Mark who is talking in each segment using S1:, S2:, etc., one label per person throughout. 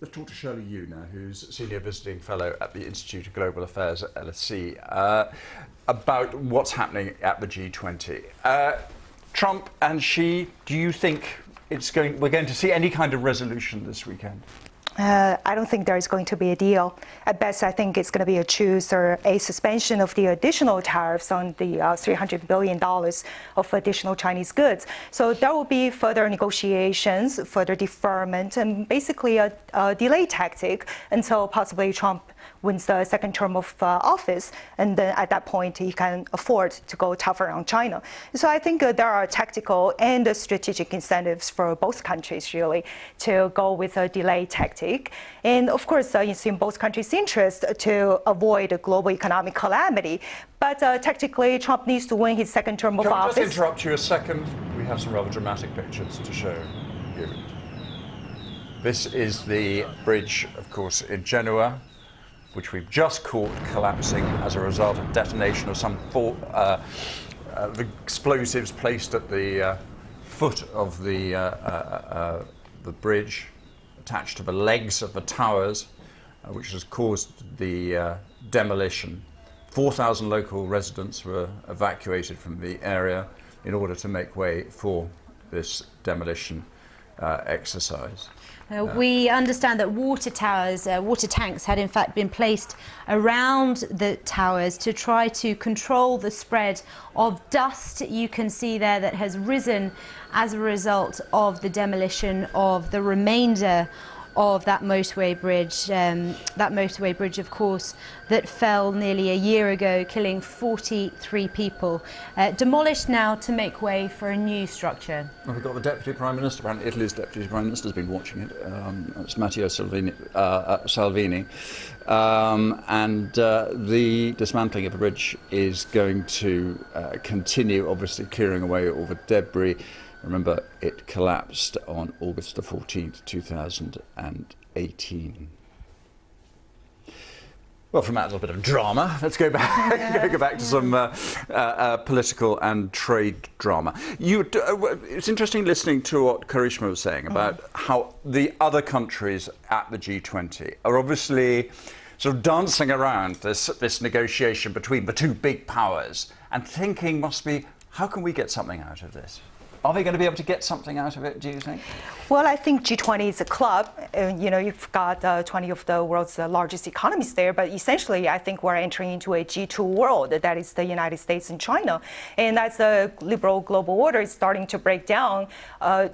S1: Let's talk to Shirley Yu now, who's Senior Visiting Fellow at the Institute of Global Affairs at LSE, about what's happening at the G20. Trump and Xi, do you think we're going to see any kind of resolution this weekend?
S2: I don't think there is going to be a deal. At best, I think it's going to be a truce or a suspension of the additional tariffs on the $300 billion of additional Chinese goods. So there will be further negotiations, further deferment, and basically a delay tactic until possibly Trump wins the second term of office, and then at that point he can afford to go tougher on China. So I think there are tactical and strategic incentives for both countries really to go with a delay tactic. And of course it's in both countries' interest to avoid a global economic calamity. But tactically, Trump needs to win his second term of office.
S1: Can I just interrupt you a second? We have some rather dramatic pictures to show you. This is the bridge, of course, in Genoa, which we've just caught collapsing as a result of detonation of some explosives placed at the foot of the bridge, attached to the legs of the towers, which has caused the demolition. 4,000 local residents were evacuated from the area in order to make way for this demolition exercise.
S3: We understand that water tanks had in fact been placed around the towers to try to control the spread of dust. You can see there that has risen as a result of the demolition of the remainder of that motorway bridge, of course, that fell nearly a year ago, killing 43 people. Demolished now to make way for a new structure.
S1: Well, we've got the Deputy Prime Minister, apparently Italy's Deputy Prime Minister has been watching it. It's Matteo Salvini. And the dismantling of the bridge is going to continue, obviously clearing away all the debris. Remember, it collapsed on August the 14th, 2018. Well, from that little bit of drama, let's go back, go back to some political and trade drama. It's interesting listening to what Karishma was saying about how the other countries at the G20 are obviously sort of dancing around this negotiation between the two big powers and thinking must be, how can we get something out of this? Are they going to be able to get something out of it, do you think?
S2: Well, I think G20 is a club. You've got 20 of the world's largest economies there, but essentially I think we're entering into a G2 world, that is the United States and China. And as the liberal global order is starting to break down,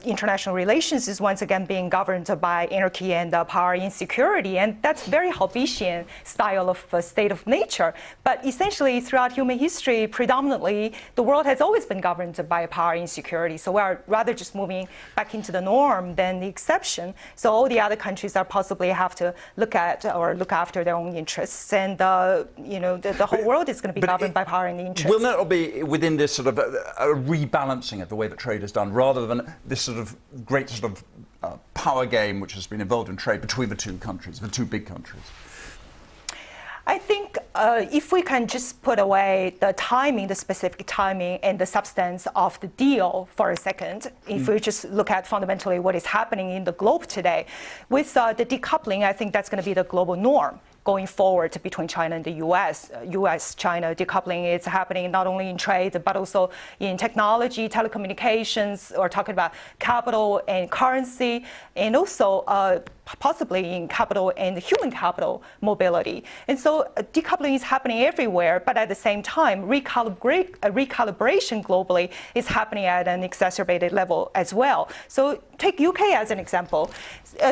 S2: international relations is once again being governed by anarchy and power insecurity. And that's very Hobbesian style of state of nature. But essentially throughout human history, predominantly, the world has always been governed by power insecurity. So we're rather just moving back into the norm than the exception. So all the other countries are possibly have to look at or look after their own interests. And, the whole world is going to be governed by power and interest.
S1: Will that be within this sort of a rebalancing of the way that trade is done, rather than this sort of great sort of power game which has been involved in trade between the two countries, the two big countries?
S2: I think if we can just put away the timing, the specific timing and the substance of the deal for a second, if we just look at fundamentally what is happening in the globe today, with the decoupling, I think that's going to be the global norm going forward between China and the US. US-China decoupling is happening not only in trade, but also in technology, telecommunications, or talking about capital and currency, and also possibly in capital and human capital mobility. And so decoupling is happening everywhere, but at the same time, recalibration globally is happening at an exacerbated level as well. So take UK as an example.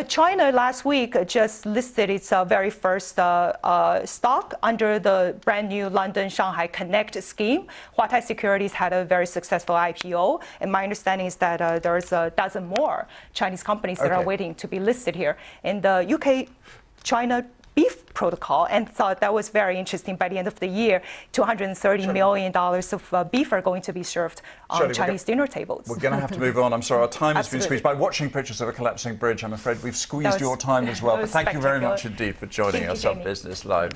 S2: China last week just listed its very first stock under the brand new London-Shanghai Connect scheme. Huatai Securities had a very successful IPO, and my understanding is that there's a dozen more Chinese companies that are waiting to be listed here. In the UK-China beef protocol, and thought that was very interesting. By the end of the year, $230 million of beef are going to be served on Chinese dinner tables.
S1: We're going to have to move on. I'm sorry, our time has been squeezed. By watching pictures of a collapsing bridge, I'm afraid we've squeezed your time as well. But thank you very much indeed for joining us on Business Live.